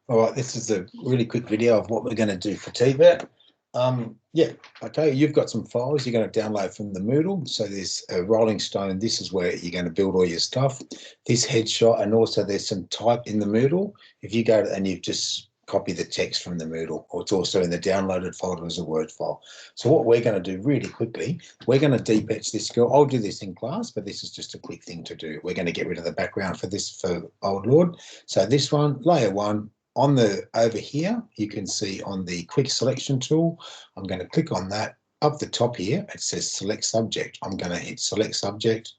All right, this is a really quick video of what we're going to do for TVET. Yeah, okay, you've got some files you're going to download from the Moodle. So there's a Rolling Stone. This is where you're going to build all your stuff. This headshot, and also there's some type in the Moodle. If you go to, and you've just copy the text from the Moodle, or it's also in the downloaded folder as a Word file. So what we're going to do really quickly, we're going to deep etch this girl. I'll do this in class, but this is just a quick thing to do. We're going to get rid of the background for this, for Old Lord. So this one, layer one, on the over here, you can see on the quick selection tool, I'm going to click on that. Up the top here, it says select subject. I'm going to hit select subject,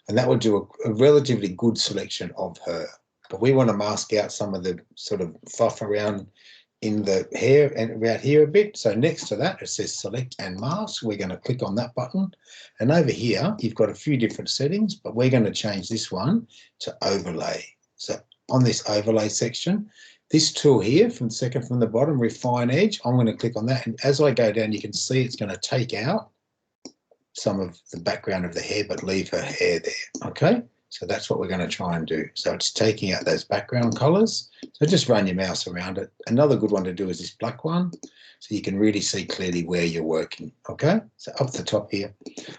and that will do a relatively good selection of her. But we want to mask out some of the sort of fluff around in the hair and around here a bit. So next to that, it says select and mask. We're going to click on that button. And over here, you've got a few different settings, but we're going to change this one to overlay. So on this overlay section, this tool here, from second from the bottom, refine edge, I'm going to click on that. And as I go down, you can see it's going to take out some of the background of the hair, but leave her hair there. Okay, so that's what we're going to try and do. So it's taking out those background colors. So just run your mouse around it. Another good one to do is this black one, so you can really see clearly where you're working. Okay, so up the top here,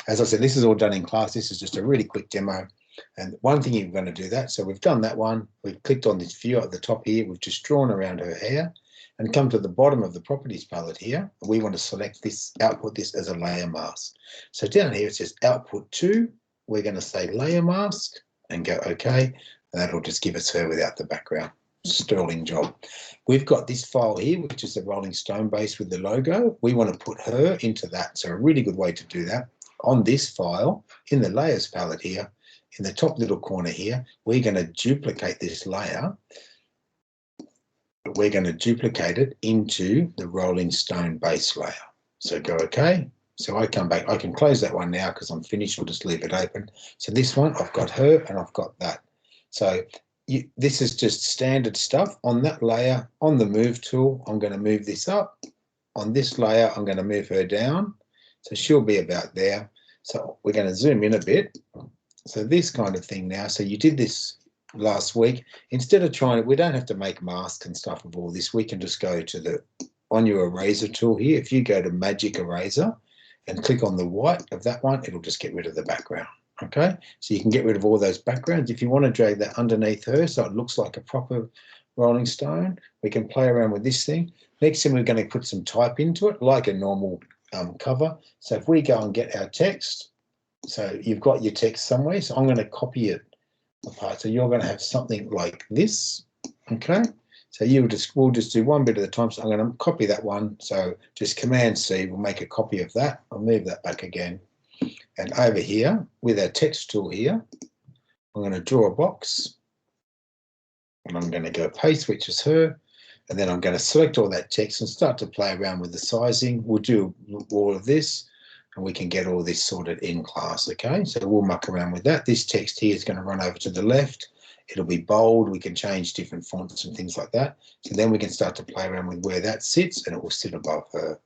as I said, this is all done in class. This is just a really quick demo. And one thing you're going to do that, so we've done that one, we've clicked on this view at the top here, we've just drawn around her hair and come to the bottom of the properties palette here. We want to select this, output this as a layer mask. So down here it says output to, we're going to say layer mask and go okay, and that'll just give us her without the background. Sterling job. We've got this file here, which is the Rolling Stone base with the logo. We want to put her into that. So a really good way to do that, on this file, in the layers palette here, in the top little corner here, we're going to duplicate this layer, but we're going to duplicate it into the Rolling Stone base layer. So go okay. So I come back, I can close that one now because I'm finished, I'll just leave it open. So this one, I've got her and I've got that. So this is just standard stuff. On that layer, on the move tool, I'm going to move this up. On this layer, I'm going to move her down. So she'll be about there. So we're going to zoom in a bit. So this kind of thing now, so you did this last week. Instead of trying, we don't have to make masks and stuff of all this. We can just go to the, on your eraser tool here, if you go to Magic Eraser and click on the white of that one, it'll just get rid of the background. Okay, so you can get rid of all those backgrounds. If you want to drag that underneath her so it looks like a proper Rolling Stone, we can play around with this thing. Next thing, we're going to put some type into it, like a normal cover. So if we go and get our text, so you've got your text somewhere, so I'm going to copy it apart. So you're going to have something like this, okay? So we'll just do one bit at a time. So I'm going to copy that one. So just Command C, we'll make a copy of that. I'll move that back again. And over here, with our text tool here, I'm going to draw a box. And I'm going to go paste, which is her. And then I'm going to select all that text and start to play around with the sizing. We'll do all of this, and we can get all this sorted in class, okay? So we'll muck around with that. This text here is going to run over to the left. It'll be bold. We can change different fonts and things like that. So then we can start to play around with where that sits, and it will sit above her.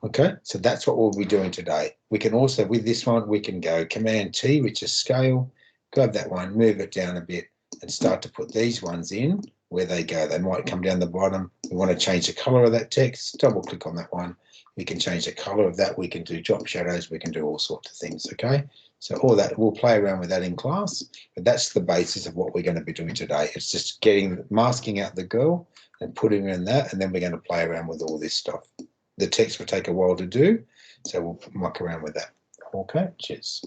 Okay, so that's what we'll be doing today. We can also, with this one, we can go Command T, which is scale, grab that one, move it down a bit, and start to put these ones in where they go. They might come down the bottom. We want to change the color of that text, double click on that one. We can change the color of that. We can do drop shadows. We can do all sorts of things, okay? So all that, we'll play around with that in class, but that's the basis of what we're going to be doing today. It's just masking out the girl and putting her in that, and then we're going to play around with all this stuff. The text will take a while to do, so we'll muck around with that. Okay, cheers.